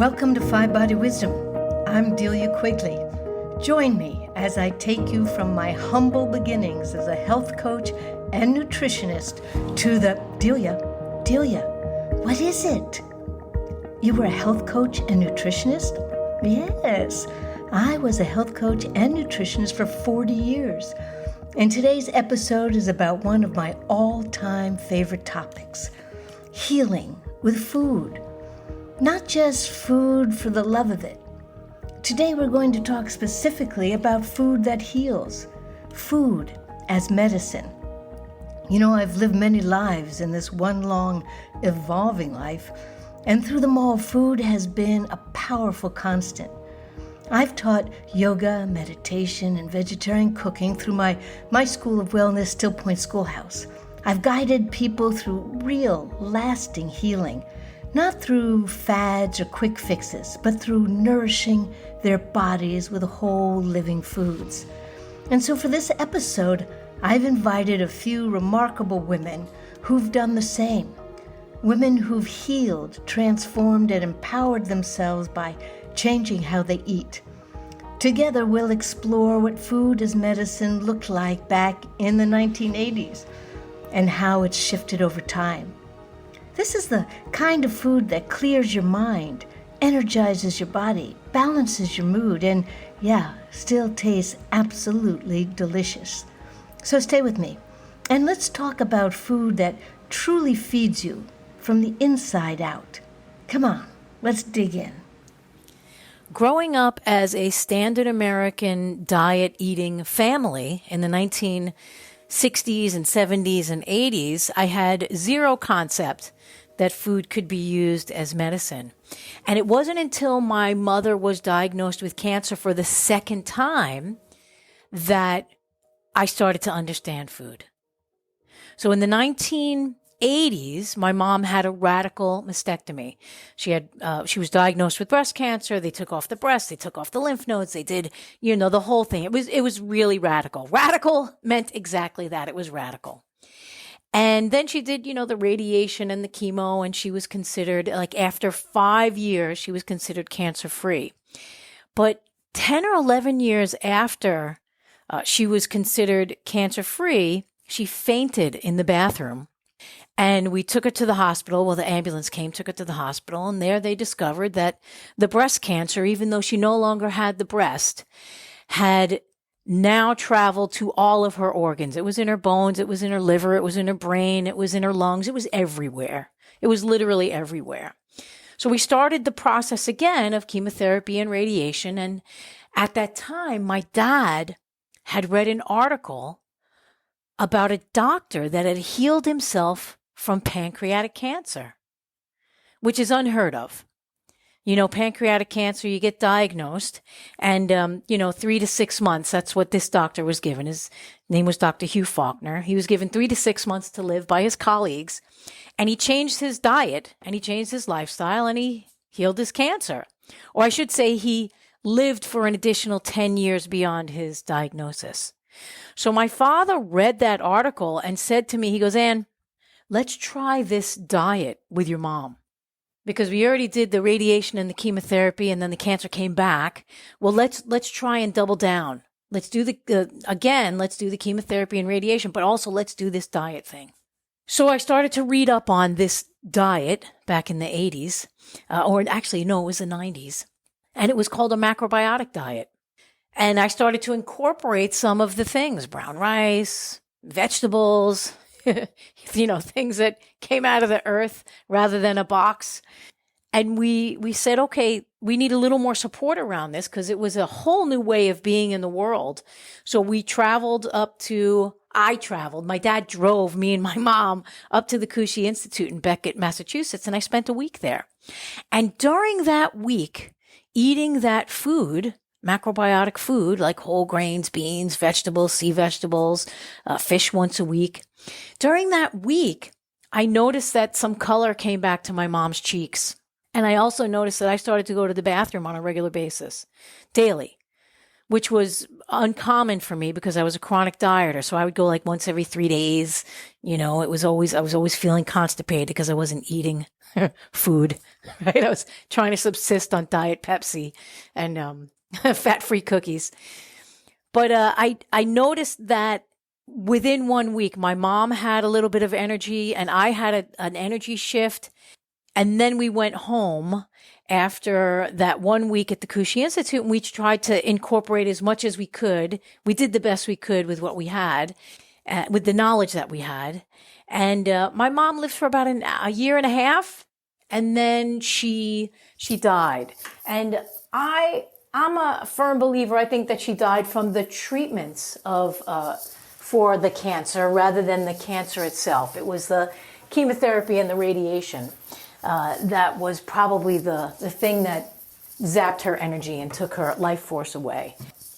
Welcome to Five Body Wisdom. I'm Delia Quigley. Join me as I take you from my humble beginnings as a health coach and nutritionist to the Delia, what is it? You were a health coach and nutritionist? Yes, I was a health coach and nutritionist for 40 years. And today's episode is about one of my all-time favorite topics, healing with food. Not just food for the love of it. Today we're going to talk specifically about food that heals, food as medicine. You know, I've lived many lives in this one long, evolving life, and through them all, food has been a powerful constant. I've taught yoga, meditation, and vegetarian cooking through my School of Wellness, Still Point Schoolhouse. I've guided people through real, lasting healing, not through fads or quick fixes, but through nourishing their bodies with whole living foods. And so for this episode, I've invited a few remarkable women who've done the same. Women who've healed, transformed, and empowered themselves by changing how they eat. Together, we'll explore what food as medicine looked like back in the 1980s and how it's shifted over time. This is the kind of food that clears your mind, energizes your body, balances your mood, and still tastes absolutely delicious. So stay with me, and let's talk about food that truly feeds you from the inside out. Come on, let's dig in. Growing up as a standard American diet eating family in the 1960s and 70s and 80s, I had zero concept that food could be used as medicine. And it wasn't until my mother was diagnosed with cancer for the second time that I started to understand food. So in the 1980s, my mom had a radical mastectomy. She was diagnosed with breast cancer. They took off the breast. They took off the lymph nodes. They did, the whole thing. It was really radical. Radical meant exactly that. It was radical. And then she did, the radiation and the chemo, and she was considered, after 5 years, she was considered cancer-free. But 10 or 11 years after she was considered cancer-free, she fainted in the bathroom. And we took her to the hospital. Well, the ambulance came, took her to the hospital, and there they discovered that the breast cancer, even though she no longer had the breast, had now traveled to all of her organs. It was in her bones, it was in her liver, it was in her brain, it was in her lungs, it was everywhere. It was literally everywhere. So we started the process again of chemotherapy and radiation. And at that time, my dad had read an article about a doctor that had healed himself from pancreatic cancer, which is unheard of. Pancreatic cancer, you get diagnosed and, 3 to 6 months. That's what this doctor was given. His name was Dr. Hugh Faulkner. He was given 3 to 6 months to live by his colleagues, and he changed his diet and he changed his lifestyle and he healed his cancer. Or I should say he lived for an additional 10 years beyond his diagnosis. So my father read that article and said to me, he goes, Ann, let's try this diet with your mom. Because we already did the radiation and the chemotherapy and then the cancer came back. Well, let's try and double down. Let's do let's do the chemotherapy and radiation, but also let's do this diet thing. So I started to read up on this diet back in the 80s, it was the 90s. And it was called a macrobiotic diet. And I started to incorporate some of the things, brown rice, vegetables, things that came out of the earth rather than a box. And we said, okay, we need a little more support around this because it was a whole new way of being in the world. So my dad drove me and my mom up to the Cushey Institute in Beckett, Massachusetts, and I spent a week there. And during that week, eating that food, macrobiotic food, like whole grains, beans, vegetables, sea vegetables, fish once a week. During that week, I noticed that some color came back to my mom's cheeks. And I also noticed that I started to go to the bathroom on a regular basis, daily, which was uncommon for me because I was a chronic dieter. So I would go like once every 3 days. I was always feeling constipated because I wasn't eating food, right? I was trying to subsist on Diet Pepsi and fat-free cookies. But I noticed that within 1 week, my mom had a little bit of energy and I had an energy shift. And then we went home after that 1 week at the Kushi Institute, and we tried to incorporate as much as we could. We did the best we could with what we had, with the knowledge that we had. And my mom lived for about a year and a half, and then she died. And I'm a firm believer. I think that she died from the treatments for the cancer rather than the cancer itself. It was the chemotherapy and the radiation that was probably the thing that zapped her energy and took her life force away.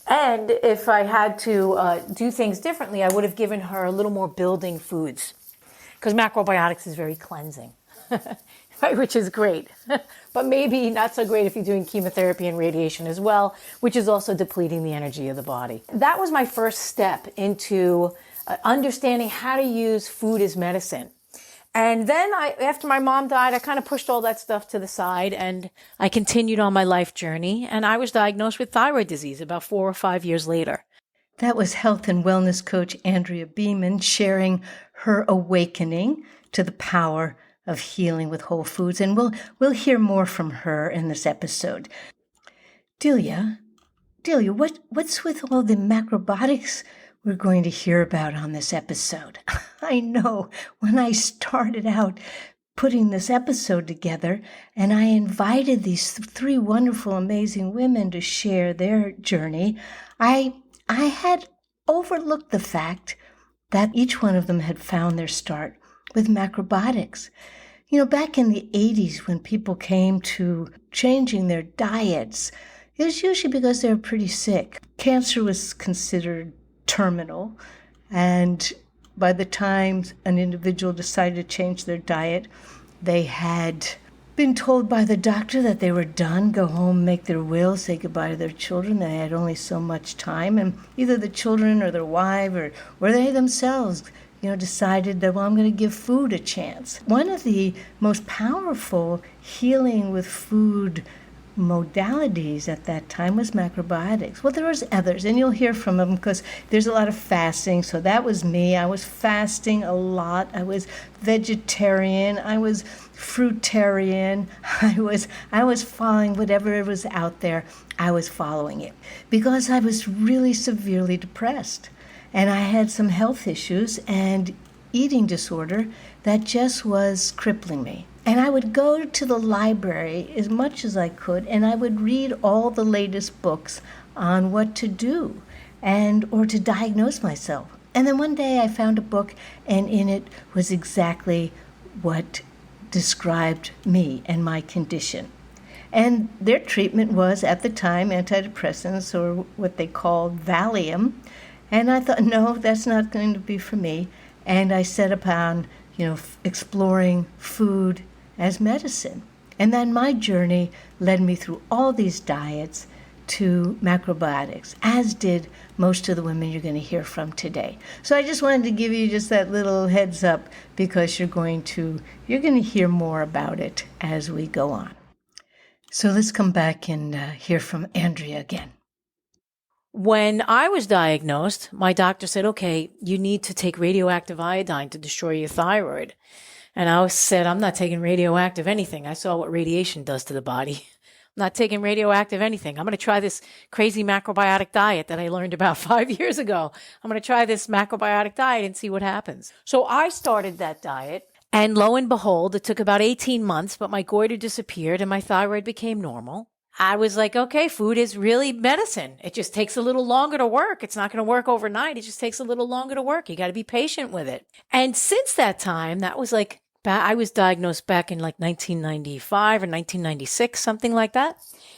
And if I had to do things differently, I would have given her a little more building foods, because macrobiotics is very cleansing, right? Which is great, but maybe not so great if you're doing chemotherapy and radiation as well, which is also depleting the energy of the body. That was my first step into understanding how to use food as medicine. And then after my mom died, I kind of pushed all that stuff to the side and I continued on my life journey. And I was diagnosed with thyroid disease about 4 or 5 years later. That was health and wellness coach Andrea Beeman sharing her awakening to the power of healing with whole foods. And we'll hear more from her in this episode. Delia, what's with all the macrobiotics we're going to hear about on this episode? I know when I started out putting this episode together and I invited these 3 wonderful, amazing women to share their journey, I had overlooked the fact that each one of them had found their start with macrobiotics. Back in the 80s when people came to changing their diets, it was usually because they were pretty sick. Cancer was considered terminal, and by the time an individual decided to change their diet, they had been told by the doctor that they were done, go home, make their will, say goodbye to their children. They had only so much time, and either the children or their wife or they themselves decided that, well, I'm going to give food a chance. One of the most powerful healing with food modalities at that time was macrobiotics. Well, there was others, and you'll hear from them because there's a lot of fasting. So that was me. I was fasting a lot. I was vegetarian. I was fruitarian. I was following whatever was out there. I was following it because I was really severely depressed, and I had some health issues and eating disorder that just was crippling me. And I would go to the library as much as I could, and I would read all the latest books on what to do or to diagnose myself. And then one day I found a book, and in it was exactly what described me and my condition. And their treatment was, at the time, antidepressants, or what they called Valium. And I thought, no, that's not going to be for me. And I set upon, exploring food as medicine. And then my journey led me through all these diets to macrobiotics, as did most of the women you're going to hear from today. So I just wanted to give you just that little heads up because you're going to hear more about it as we go on. So let's come back and hear from Andrea again. When I was diagnosed, my doctor said, okay, you need to take radioactive iodine to destroy your thyroid. And I said, I'm not taking radioactive anything. I saw what radiation does to the body. I'm not taking radioactive anything. I'm going to try this crazy macrobiotic diet that I learned about 5 years ago. I'm going to try this macrobiotic diet and see what happens. So I started that diet. And lo and behold, it took about 18 months, but my goiter disappeared and my thyroid became normal. I was like, okay, food is really medicine. It just takes a little longer to work. It's not going to work overnight. It just takes a little longer to work. You got to be patient with it. And since that time, that was like, I was diagnosed back in like 1995 or 1996, something like that.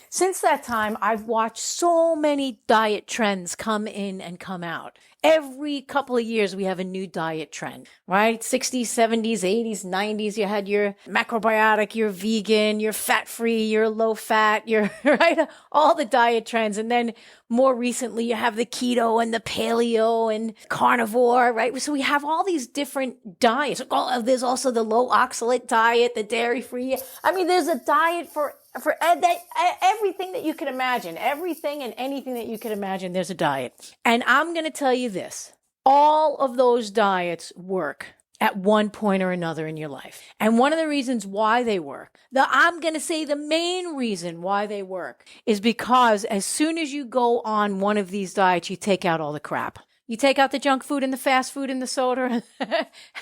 Since that time, I've watched so many diet trends come in and come out. Every couple of years, we have a new diet trend, right? 60s, 70s, 80s, 90s. You had your macrobiotic, your vegan, your fat-free, your low-fat, your, right? All the diet trends. And then more recently, you have the keto and the paleo and carnivore, right? So we have all these different diets. There's also the low oxalate diet, the dairy-free. I mean, there's a diet for everything that you can imagine, everything and anything that you can imagine, there's a diet. And I'm going to tell you this, all of those diets work at one point or another in your life. And one of the reasons why they work, I'm going to say the main reason why they work is because as soon as you go on one of these diets, you take out all the crap. You take out the junk food and the fast food and the soda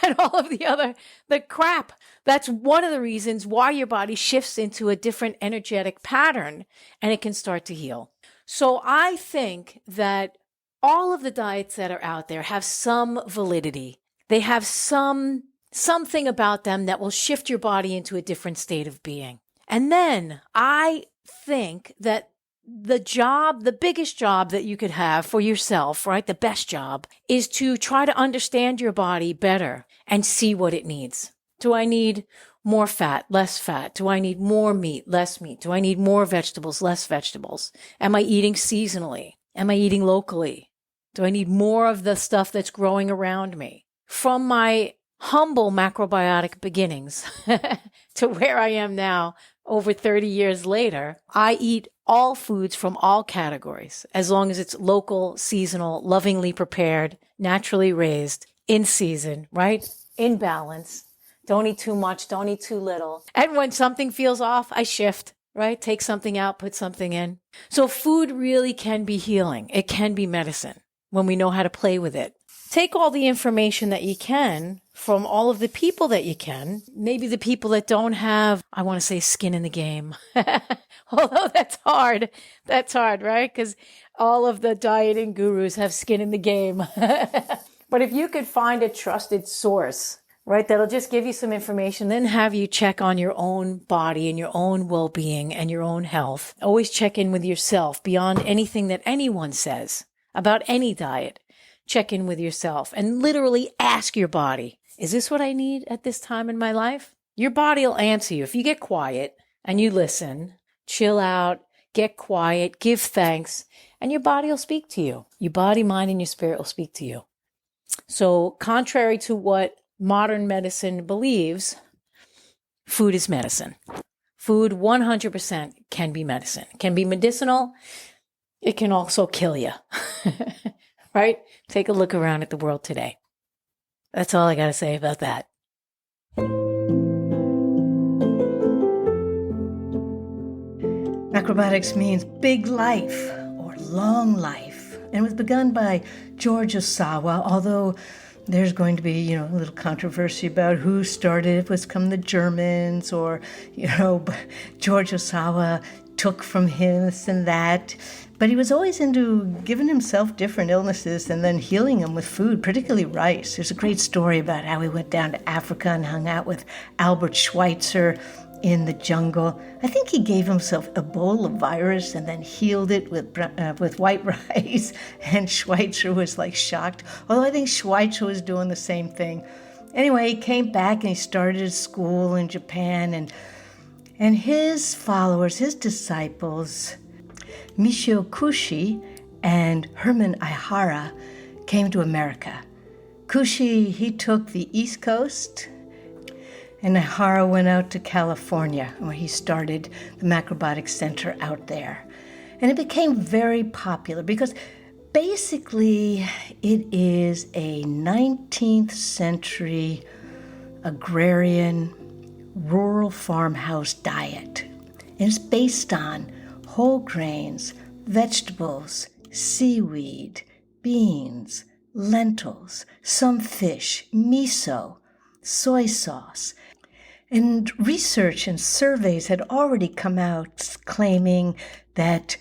and all of the crap. That's one of the reasons why your body shifts into a different energetic pattern and it can start to heal. So I think that all of the diets that are out there have some validity. They have something about them that will shift your body into a different state of being. And then I think that the biggest job that you could have for yourself, right? The best job is to try to understand your body better and see what it needs. Do I need more fat, less fat? Do I need more meat, less meat? Do I need more vegetables, less vegetables? Am I eating seasonally? Am I eating locally? Do I need more of the stuff that's growing around me? From my humble macrobiotic beginnings to where I am now, over 30 years later, I eat all foods from all categories, as long as it's local, seasonal, lovingly prepared, naturally raised, in season, right? In balance. Don't eat too much, don't eat too little. And when something feels off, I shift, right? Take something out, put something in. So food really can be healing. It can be medicine when we know how to play with it. Take all the information that you can from all of the people that you can, maybe the people that don't have, I want to say, skin in the game. Although that's hard, right? Because all of the dieting gurus have skin in the game. But if you could find a trusted source, right, that'll just give you some information, then have you check on your own body and your own well-being and your own health. Always check in with yourself beyond anything that anyone says about any diet. Check in with yourself and literally ask your body, is this what I need at this time in my life? Your body will answer you. If you get quiet and you listen, chill out, get quiet, give thanks, and your body will speak to you. Your body, mind, and your spirit will speak to you. So contrary to what modern medicine believes, food is medicine. Food 100% can be medicine. It can be medicinal. It can also kill you. Right? Take a look around at the world today. That's all I got to say about that. Macrobiotics means big life or long life. And it was begun by George Osawa, although there's going to be, a little controversy about who started it. Was come the Germans or, George Osawa took from him this and that. But he was always into giving himself different illnesses and then healing them with food, particularly rice. There's a great story about how he went down to Africa and hung out with Albert Schweitzer in the jungle. I think he gave himself Ebola virus and then healed it with white rice. And Schweitzer was shocked. Although I think Schweitzer was doing the same thing. Anyway, he came back and he started a school in Japan. And his followers, his disciples, Michio Kushi and Herman Ihara, came to America. Kushi, he took the East Coast, and Ihara went out to California, where he started the Macrobiotics Center out there. And it became very popular because basically it is a 19th century agrarian rural farmhouse diet. And it's based on whole grains, vegetables, seaweed, beans, lentils, some fish, miso, soy sauce. And research and surveys had already come out claiming that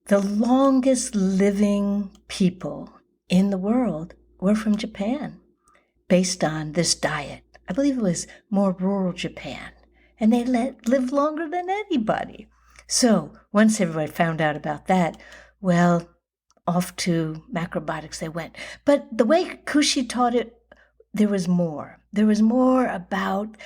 the longest living people in the world were from Japan, based on this diet. I believe it was more rural Japan. And they lived longer than anybody. So once everybody found out about that, well, off to macrobiotics they went. But the way Kushi taught it, there was more. There was more about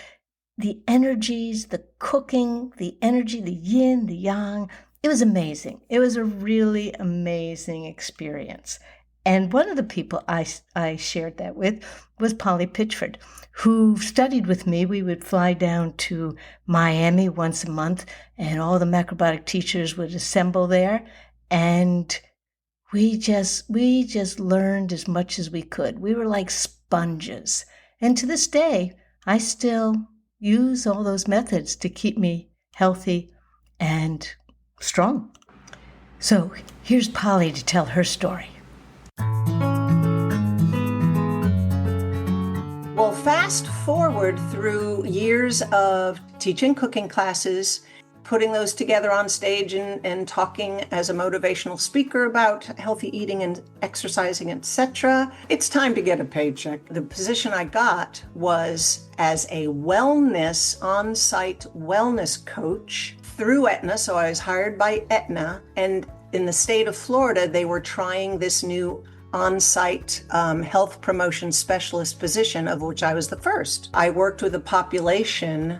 the energies, the cooking, the energy, the yin, the yang. It was amazing. It was a really amazing experience. And one of the people I shared that with was Polly Pitchford, who studied with me. We would fly down to Miami once a month, and all the macrobiotic teachers would assemble there. And we just learned as much as we could. We were like sponges. And to this day, I still use all those methods to keep me healthy and strong. So here's Polly to tell her story. Well, fast forward through years of teaching cooking classes, putting those together on stage and talking as a motivational speaker about healthy eating and exercising, etc. It's time to get a paycheck. The position I got was as a wellness, on-site wellness coach through Aetna. So I was hired by Aetna, and in the state of Florida, they were trying this new on-site health promotion specialist position, of which I was the first. I worked with a population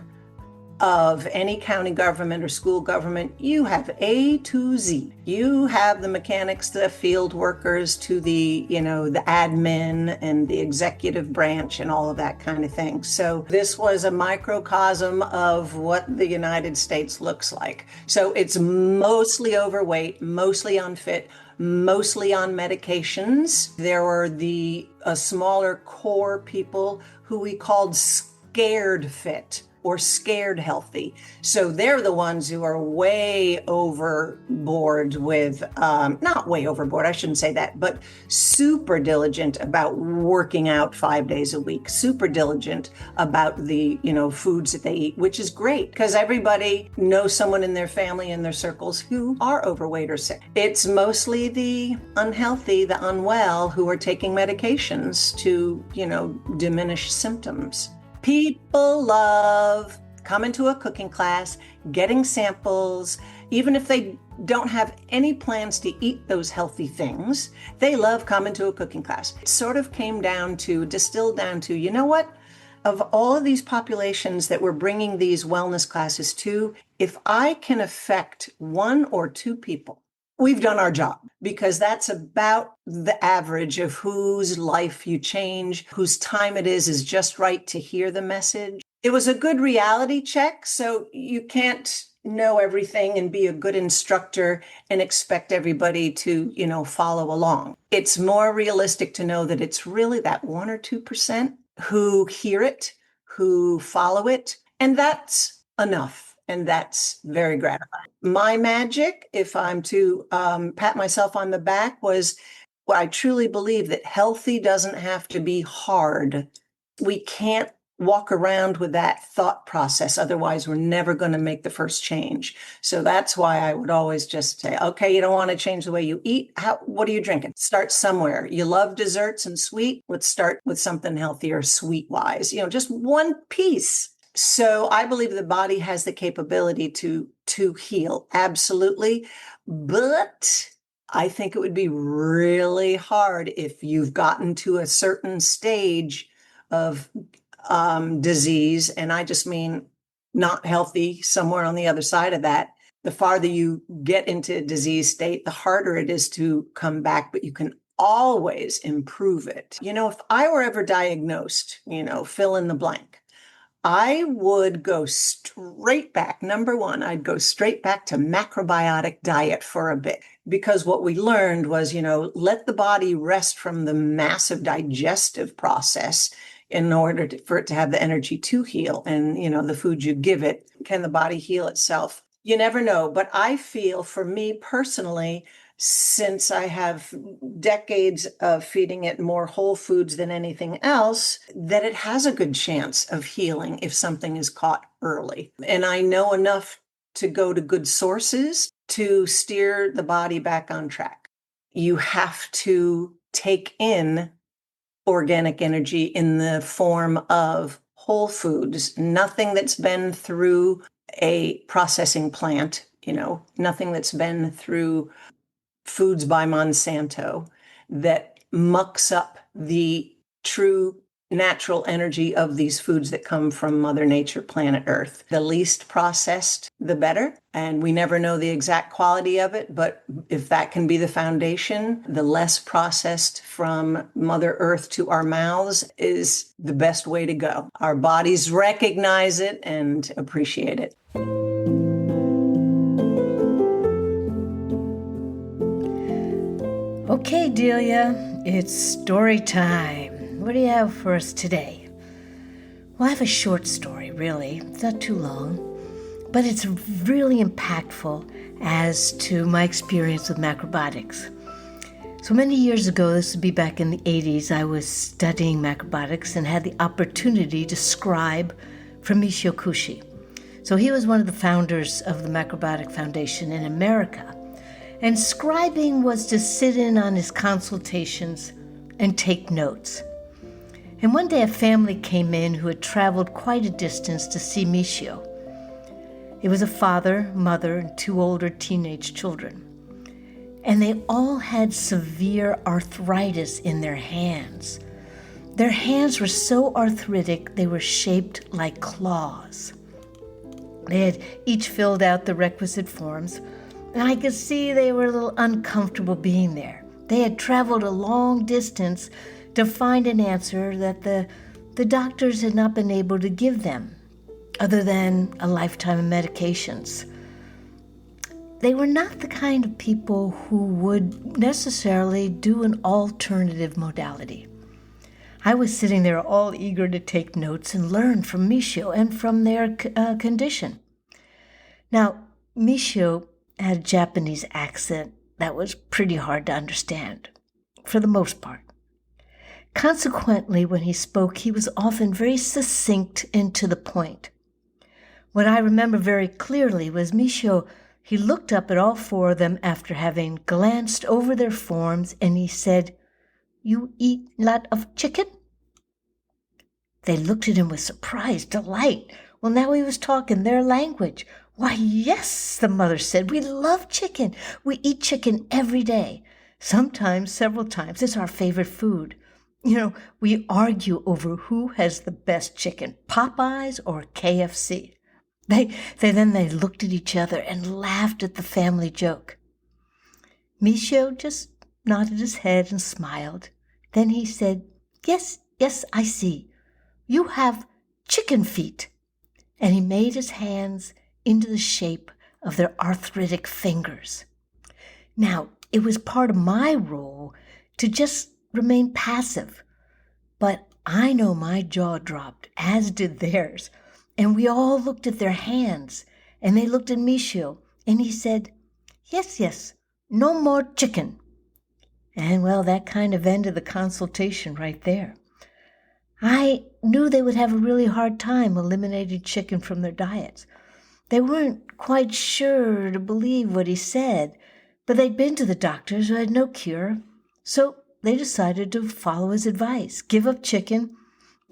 of any county government or school government. You have A to Z. You have the mechanics, the field workers, to the, the admin and the executive branch and all of that kind of thing. So this was a microcosm of what the United States looks like. So it's mostly overweight, mostly unfit, mostly on medications. There were a smaller core people who we called scared fit or scared healthy. So they're the ones who are way overboard with, not way overboard, I shouldn't say that, but super diligent about working out 5 days a week, super diligent about the, foods that they eat, which is great because everybody knows someone in their family and their circles who are overweight or sick. It's mostly the unhealthy, the unwell who are taking medications to, diminish symptoms. People love coming to a cooking class, getting samples, even if they don't have any plans to eat those healthy things, they love coming to a cooking class. It sort of distilled down to, you know what? Of all of these populations that we're bringing these wellness classes to, if I can affect one or two people, we've done our job, because that's about the average of whose life you change, whose time it is just right to hear the message. It was a good reality check. So you can't know everything and be a good instructor and expect everybody to, follow along. It's more realistic to know that it's really that 1 or 2% who hear it, who follow it, and that's enough. And that's very gratifying. My magic, if I'm to pat myself on the back, was I truly believe that healthy doesn't have to be hard. We can't walk around with that thought process. Otherwise, we're never going to make the first change. So that's why I would always just say, okay, you don't want to change the way you eat. What are you drinking? Start somewhere. You love desserts and sweet. Let's start with something healthier, sweet wise, just one piece. So I believe the body has the capability to heal. Absolutely. But I think it would be really hard if you've gotten to a certain stage of disease. And I just mean not healthy, somewhere on the other side of that. The farther you get into disease state, the harder it is to come back, but you can always improve it. If I were ever diagnosed, fill in the blank, I would go straight back. Number one, I'd go straight back to macrobiotic diet for a bit, because what we learned was, let the body rest from the massive digestive process in order for it to have the energy to heal. And, the food you give it, can the body heal itself? You never know. But I feel, for me personally, since I have decades of feeding it more whole foods than anything else, that it has a good chance of healing if something is caught early. And I know enough to go to good sources to steer the body back on track. You have to take in organic energy in the form of whole foods, nothing that's been through a processing plant, nothing that's been through foods by Monsanto that mucks up the true natural energy of these foods that come from Mother Nature, planet Earth. The least processed, the better. And we never know the exact quality of it, but if that can be the foundation, the less processed from Mother Earth to our mouths is the best way to go. Our bodies recognize it and appreciate it. Okay, Delia, it's story time. What do you have for us today? Well, I have a short story, really. It's not too long, but it's really impactful as to my experience with macrobiotics. So many years ago, this would be back in the 80s, I was studying macrobiotics and had the opportunity to scribe for Michio Kushi. So he was one of the founders of the Macrobiotic Foundation in America. And scribing was to sit in on his consultations and take notes. And one day a family came in who had traveled quite a distance to see Michio. It was a father, mother, and 2 older teenage children. And they all had severe arthritis in their hands. Their hands were so arthritic they were shaped like claws. They had each filled out the requisite forms, and I could see they were a little uncomfortable being there. They had traveled a long distance to find an answer that the doctors had not been able to give them, other than a lifetime of medications. They were not the kind of people who would necessarily do an alternative modality. I was sitting there all eager to take notes and learn from Michio and from their condition. Now, Michio had a Japanese accent that was pretty hard to understand, for the most part. Consequently, when he spoke, he was often very succinct and to the point. What I remember very clearly was Michio, he looked up at all 4 of them after having glanced over their forms, and he said, "You eat lot of chicken?" They looked at him with surprise, delight. Well, now he was talking their language. "Why, yes," the mother said, "we love chicken. We eat chicken every day. Sometimes, several times. It's our favorite food. We argue over who has the best chicken, Popeyes or KFC. They looked at each other and laughed at the family joke. Michio just nodded his head and smiled. Then he said, yes, I see. You have chicken feet." And he made his hands into the shape of their arthritic fingers. Now, it was part of my role to just remain passive, but I know my jaw dropped, as did theirs, and we all looked at their hands, and they looked at Michio, and he said, yes, no more chicken. And well, that kind of ended the consultation right there. I knew they would have a really hard time eliminating chicken from their diets. They weren't quite sure to believe what he said, but they'd been to the doctors who had no cure, so they decided to follow his advice, give up chicken,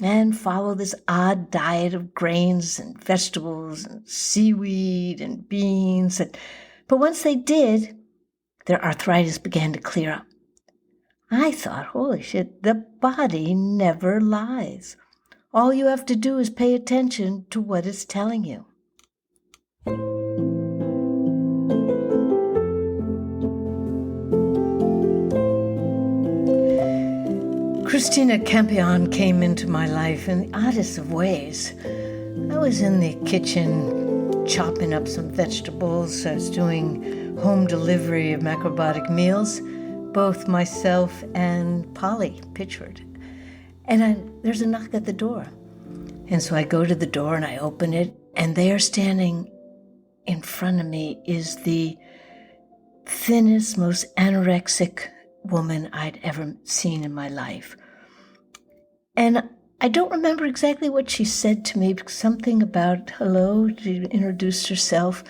and follow this odd diet of grains and vegetables and seaweed and beans. But once they did, their arthritis began to clear up. I thought, holy shit, the body never lies. All you have to do is pay attention to what it's telling you. Christina Campion came into my life in the oddest of ways. I was in the kitchen chopping up some vegetables. I was doing home delivery of macrobiotic meals, both myself and Polly Pitchford. And there's a knock at the door. And so I go to the door and I open it, and there standing in front of me is the thinnest, most anorexic woman I'd ever seen in my life. And I don't remember exactly what she said to me, something about hello. She introduced herself,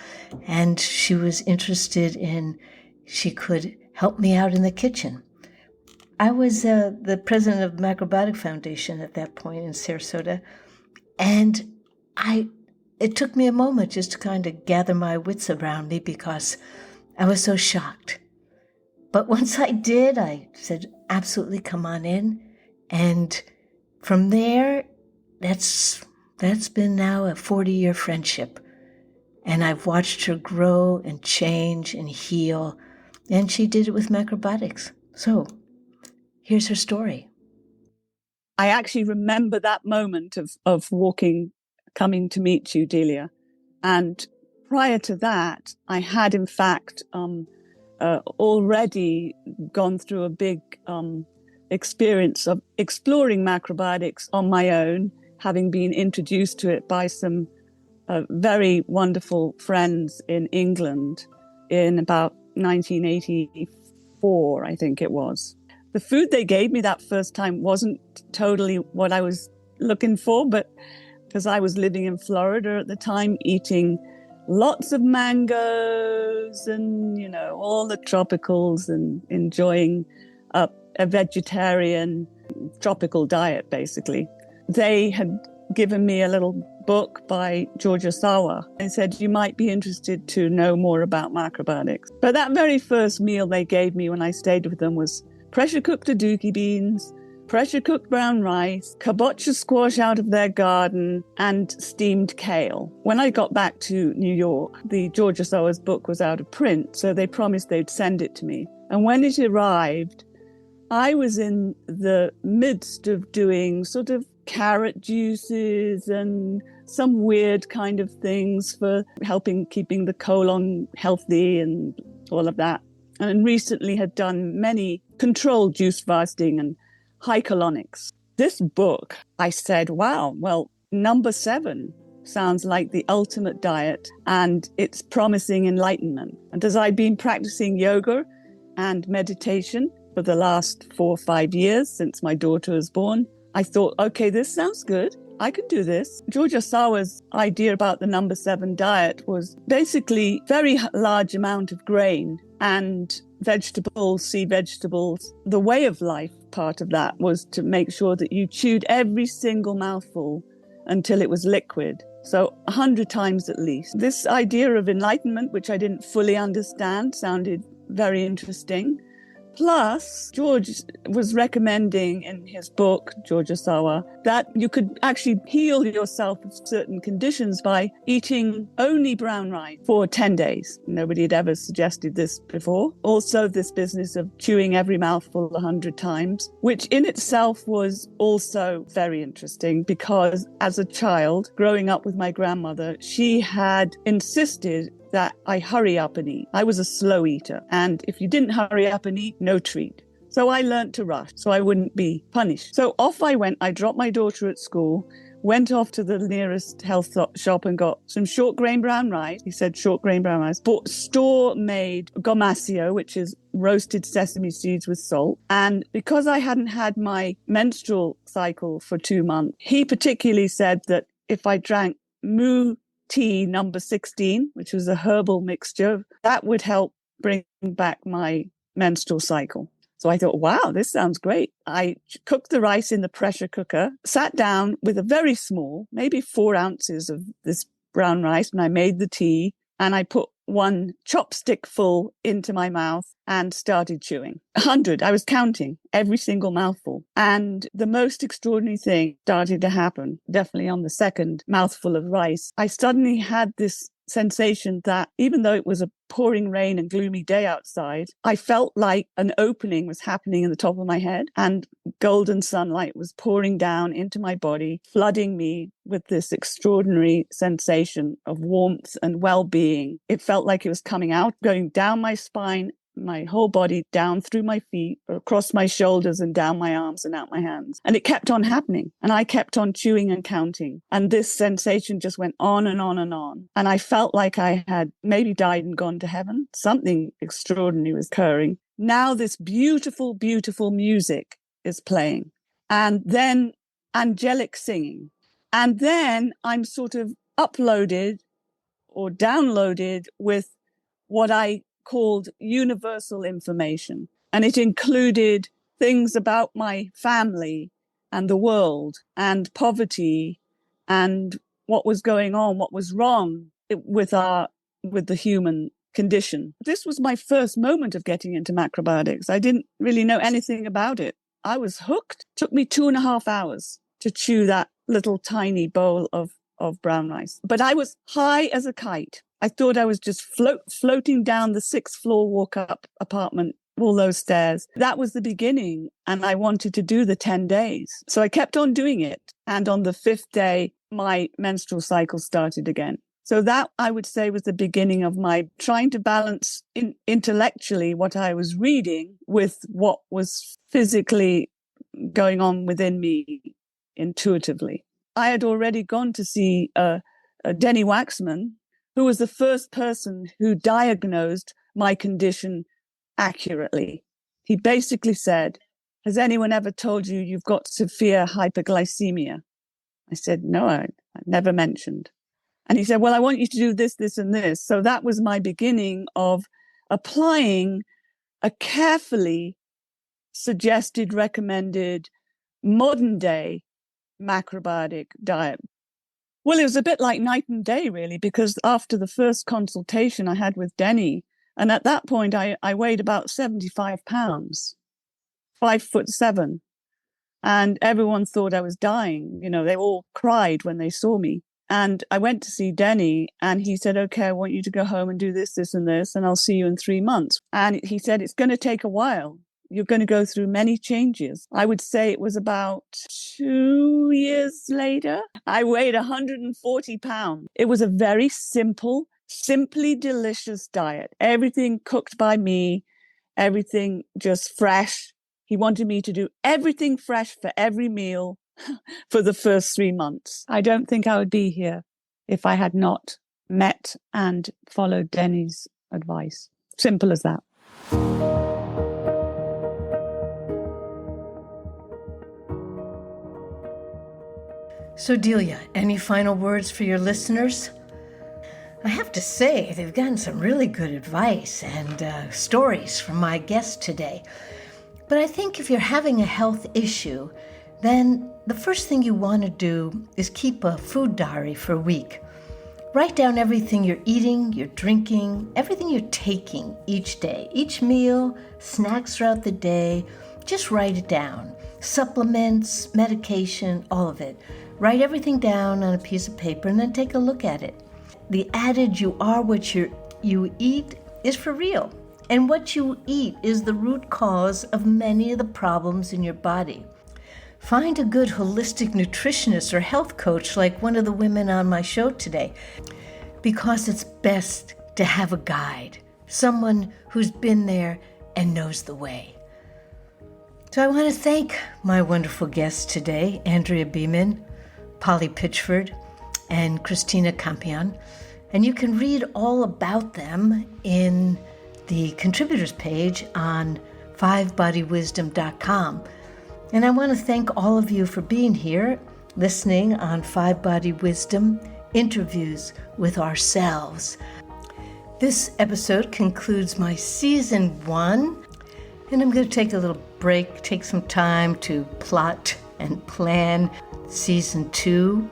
and she was interested in, she could help me out in the kitchen. I was the president of the Macrobiotic Foundation at that point in Sarasota, and I it took me a moment just to kind of gather my wits around me because I was so shocked. But once I did, I said, absolutely, come on in. And from there, that's been now a 40-year friendship. And I've watched her grow and change and heal. And she did it with macrobiotics. So here's her story. I actually remember that moment of coming to meet you, Delia. And prior to that, I had, in fact, already gone through a big experience of exploring macrobiotics on my own, having been introduced to it by some very wonderful friends in England in about 1984, I think it was. The food they gave me that first time wasn't totally what I was looking for, but because I was living in Florida at the time, eating lots of mangoes and, all the tropicals and enjoying a vegetarian tropical diet, basically. They had given me a little book by George Osawa and said, you might be interested to know more about macrobiotics. But that very first meal they gave me when I stayed with them was pressure-cooked aduki beans, pressure-cooked brown rice, kabocha squash out of their garden, and steamed kale. When I got back to New York, the George Osawa's book was out of print, so they promised they'd send it to me. And when it arrived, I was in the midst of doing sort of carrot juices and some weird kind of things for keeping the colon healthy and all of that. And recently had done many controlled juice fasting and high colonics. This book, I said, wow, well, number 7 sounds like the ultimate diet and it's promising enlightenment. And as I've been practicing yoga and meditation for the last 4 or 5 years since my daughter was born, I thought, okay, this sounds good. I can do this. George Osawa's idea about the number 7 diet was basically very large amount of grain and vegetables, sea vegetables. The way of life part of that was to make sure that you chewed every single mouthful until it was liquid. So 100 times at least. This idea of enlightenment, which I didn't fully understand, sounded very interesting. Plus, George was recommending in his book, George Osawa, that you could actually heal yourself of certain conditions by eating only brown rice for 10 days. Nobody had ever suggested this before. Also, this business of chewing every mouthful 100 times, which in itself was also very interesting because as a child, growing up with my grandmother, she had insisted that I hurry up and eat. I was a slow eater. And if you didn't hurry up and eat, no treat. So I learned to rush so I wouldn't be punished. So off I went. I dropped my daughter at school, went off to the nearest health shop and got some short grain brown rice. He said short grain brown rice. Bought store-made gomasio, which is roasted sesame seeds with salt. And because I hadn't had my menstrual cycle for 2 months, he particularly said that if I drank moo tea number 16, which was a herbal mixture, that would help bring back my menstrual cycle. So I thought, wow, this sounds great. I cooked the rice in the pressure cooker, sat down with a very small, maybe 4 ounces of this brown rice, and I made the tea, and I put 1 chopstick full into my mouth and started chewing. 100. I was counting every single mouthful. And the most extraordinary thing started to happen, definitely on the second mouthful of rice. I suddenly had this sensation that even though it was a pouring rain and gloomy day outside, I felt like an opening was happening in the top of my head and golden sunlight was pouring down into my body, flooding me with this extraordinary sensation of warmth and well-being. It felt like it was coming out, going down my spine, my whole body, down through my feet, across my shoulders and down my arms and out my hands. And it kept on happening. And I kept on chewing and counting. And this sensation just went on and on and on. And I felt like I had maybe died and gone to heaven. Something extraordinary was occurring. Now this beautiful, beautiful music is playing. And then angelic singing. And then I'm sort of uploaded or downloaded with what I called universal information. And it included things about my family and the world and poverty and what was going on, what was wrong with the human condition. This was my first moment of getting into macrobiotics. I didn't really know anything about it. I was hooked. It took me 2.5 hours to chew that little tiny bowl of brown rice. But I was high as a kite. I thought I was just floating down the 6th floor walk-up apartment, all those stairs. That was the beginning. And I wanted to do the 10 days. So I kept on doing it. And on the 5th day, my menstrual cycle started again. So that, I would say, was the beginning of my trying to balance intellectually what I was reading with what was physically going on within me intuitively. I had already gone to see Denny Waxman, who was the first person who diagnosed my condition accurately. He basically said, "Has anyone ever told you you've got severe hyperglycemia?" I said, "No, I never mentioned." And he said, "Well, I want you to do this, this, and this." So that was my beginning of applying a carefully suggested, recommended, modern day macrobiotic diet. Well, it was a bit like night and day, really, because after the first consultation I had with Denny, and at that point I weighed about 75 pounds, 5'7", and everyone thought I was dying. You know, they all cried when they saw me. And I went to see Denny, and he said, "Okay, I want you to go home and do this, this, and this, and I'll see you in 3 months." And he said, "It's going to take a while. You're going to go through many changes." I would say it was about 2 years later. I weighed 140 pounds. It was a very simple, simply delicious diet. Everything cooked by me, everything just fresh. He wanted me to do everything fresh for every meal for the first 3 months. I don't think I would be here if I had not met and followed Denny's advice. Simple as that. So, Delia, any final words for your listeners? I have to say, they've gotten some really good advice and stories from my guest today. But I think if you're having a health issue, then the first thing you want to do is keep a food diary for a week. Write down everything you're eating, you're drinking, everything you're taking each day, each meal, snacks throughout the day. Just write it down. Supplements, medication, all of it. Write everything down on a piece of paper and then take a look at it. The adage, "you are what you eat," is for real. And what you eat is the root cause of many of the problems in your body. Find a good holistic nutritionist or health coach like one of the women on my show today, because it's best to have a guide, someone who's been there and knows the way. So I want to thank my wonderful guests today, Andrea Beeman, Polly Pitchford, and Christina Campion. And you can read all about them in the contributors page on fivebodywisdom.com. And I want to thank all of you for being here, listening on Five Body Wisdom, interviews with ourselves. This episode concludes my season 1, and I'm going to take a little break, take some time to plot and plan season 2,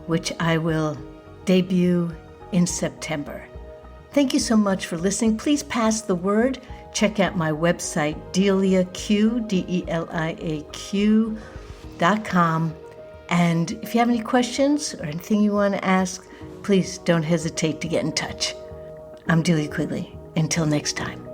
which I will debut in September. Thank you so much for listening. Please pass the word. Check out my website, DeliaQ, DeliaQ.com. And if you have any questions or anything you want to ask, please don't hesitate to get in touch. I'm Delia Quigley. Until next time.